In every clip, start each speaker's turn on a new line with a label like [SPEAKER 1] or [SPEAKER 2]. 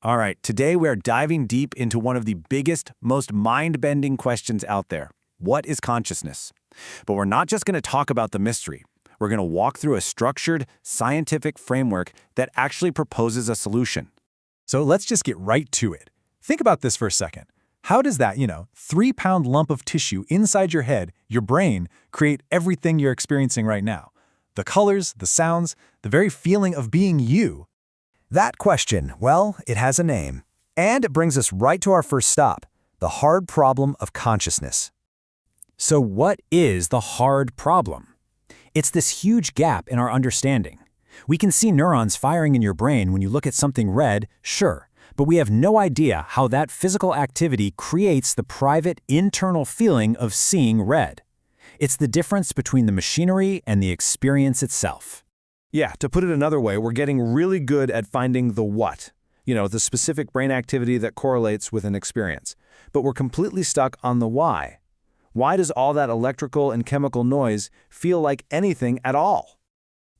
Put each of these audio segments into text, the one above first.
[SPEAKER 1] All right, today we are diving deep into one of the biggest, most mind-bending questions out there. What is consciousness? But we're not just going to talk about the mystery. We're going to walk through a structured, scientific framework that actually proposes a solution.
[SPEAKER 2] So let's just get right to it. Think about this for a second. How does that, 3-pound lump of tissue inside your head, your brain, create everything you're experiencing right now? The colors, the sounds, the very feeling of being you.
[SPEAKER 3] That question, well, it has a name. And it brings us right to our first stop, the hard problem of consciousness.
[SPEAKER 4] So what is the hard problem? It's this huge gap in our understanding. We can see neurons firing in your brain when you look at something red, sure, but we have no idea how that physical activity creates the private, internal feeling of seeing red. It's the difference between the machinery and the experience itself.
[SPEAKER 1] Yeah, to put it another way, we're getting really good at finding the what, the specific brain activity that correlates with an experience. But we're completely stuck on the why. Why does all that electrical and chemical noise feel like anything at all?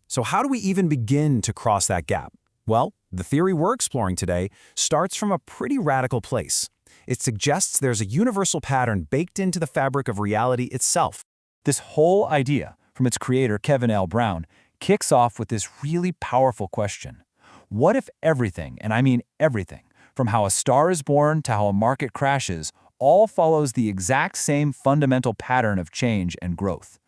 [SPEAKER 2] So how do we even begin to cross that gap? Well, the theory we're exploring today starts from a pretty radical place. It suggests there's a universal pattern baked into the fabric of reality itself. This whole idea, from its creator Kevin L. Brown, kicks off with this really powerful question. What if everything, and I mean everything, from how a star is born to how a market crashes, all follows the exact same fundamental pattern of change and growth?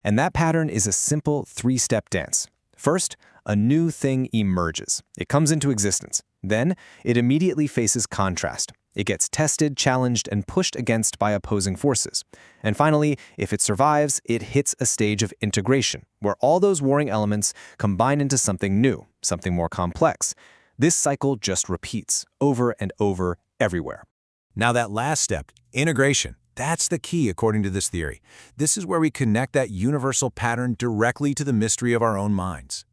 [SPEAKER 5] And that pattern is a simple three-step dance. First, a new thing emerges. It comes into existence. Then, it immediately faces contrast. It gets tested, challenged, and pushed against by opposing forces. And finally, if it survives, it hits a stage of integration, where all those warring elements combine into something new, something more complex. This cycle just repeats, over and over, everywhere.
[SPEAKER 2] Now that last step, integration, that's the key according to this theory. This is where we connect that universal pattern directly to the mystery of our own minds.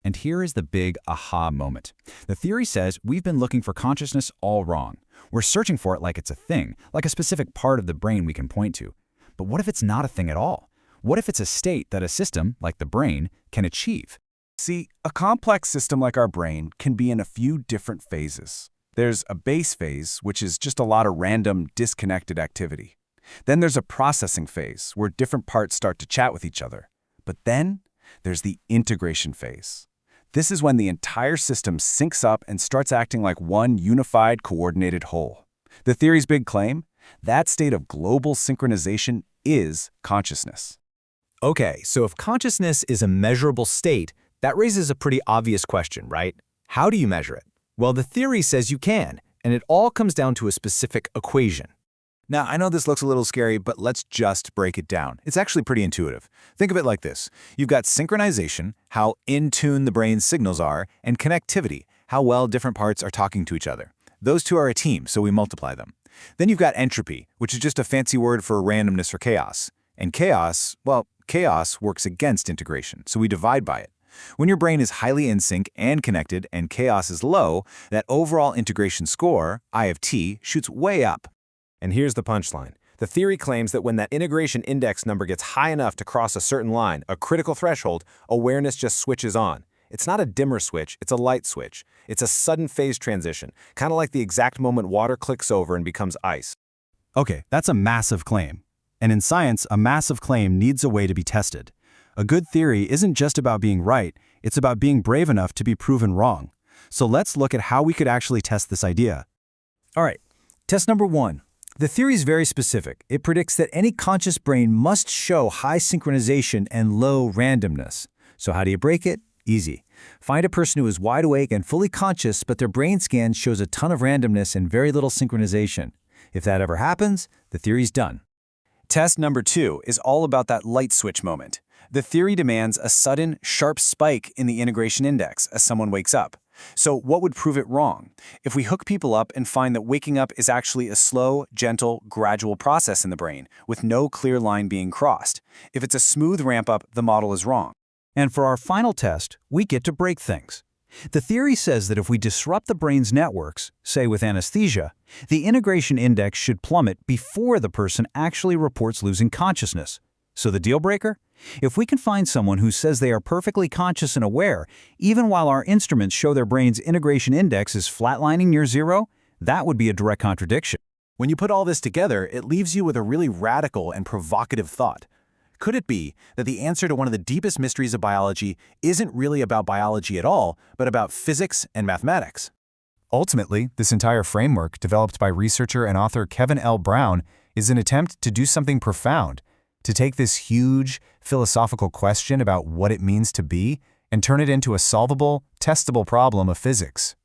[SPEAKER 4] And here is the big aha moment. The theory says we've been looking for consciousness all wrong. We're searching for it like it's a thing, like a specific part of the brain we can point to. But what if it's not a thing at all? What if it's a state that a system, like the brain, can achieve?
[SPEAKER 1] See, a complex system like our brain can be in a few different phases. There's a base phase, which is just a lot of random, disconnected activity. Then there's a processing phase, where different parts start to chat with each other. But then there's the integration phase. This is when the entire system syncs up and starts acting like one unified, coordinated whole. The theory's big claim? That state of global synchronization is consciousness.
[SPEAKER 3] Okay, so if consciousness is a measurable state, that raises a pretty obvious question, right? How do you measure it? Well, the theory says you can, and it all comes down to a specific equation.
[SPEAKER 1] Now, I know this looks a little scary, but let's just break it down. It's actually pretty intuitive. Think of it like this. You've got synchronization, how in tune the brain's signals are, and connectivity, how well different parts are talking to each other. Those two are a team, so we multiply them. Then you've got entropy, which is just a fancy word for randomness or chaos. And chaos, well, chaos works against integration, so we divide by it. When your brain is highly in sync and connected and chaos is low, that overall integration score, I of T, shoots way up.
[SPEAKER 5] And here's the punchline. The theory claims that when that integration index number gets high enough to cross a certain line, a critical threshold, awareness just switches on. It's not a dimmer switch, it's a light switch. It's a sudden phase transition, kind of like the exact moment water clicks over and becomes ice.
[SPEAKER 2] Okay, that's a massive claim. And in science, a massive claim needs a way to be tested. A good theory isn't just about being right, it's about being brave enough to be proven wrong. So let's look at how we could actually test this idea.
[SPEAKER 6] All right, test number 1. The theory is very specific. It predicts that any conscious brain must show high synchronization and low randomness. So how do you break it? Easy. Find a person who is wide awake and fully conscious, but their brain scan shows a ton of randomness and very little synchronization. If that ever happens, the theory's done.
[SPEAKER 1] Test number 2 is all about that light switch moment. The theory demands a sudden, sharp spike in the integration index as someone wakes up. So what would prove it wrong? If we hook people up and find that waking up is actually a slow, gentle, gradual process in the brain, with no clear line being crossed. If it's a smooth ramp-up, the model is wrong.
[SPEAKER 6] And for our final test, we get to break things. The theory says that if we disrupt the brain's networks, say with anesthesia, the integration index should plummet before the person actually reports losing consciousness. So the deal breaker?
[SPEAKER 2] If we can find someone who says they are perfectly conscious and aware, even while our instruments show their brain's integration index is flatlining near zero, that would be a direct contradiction.
[SPEAKER 1] When you put all this together, it leaves you with a really radical and provocative thought. Could it be that the answer to one of the deepest mysteries of biology isn't really about biology at all, but about physics and mathematics?
[SPEAKER 3] Ultimately, this entire framework, developed by researcher and author Kevin L. Brown, is an attempt to do something profound, to take this huge philosophical question about what it means to be and turn it into a solvable, testable problem of physics.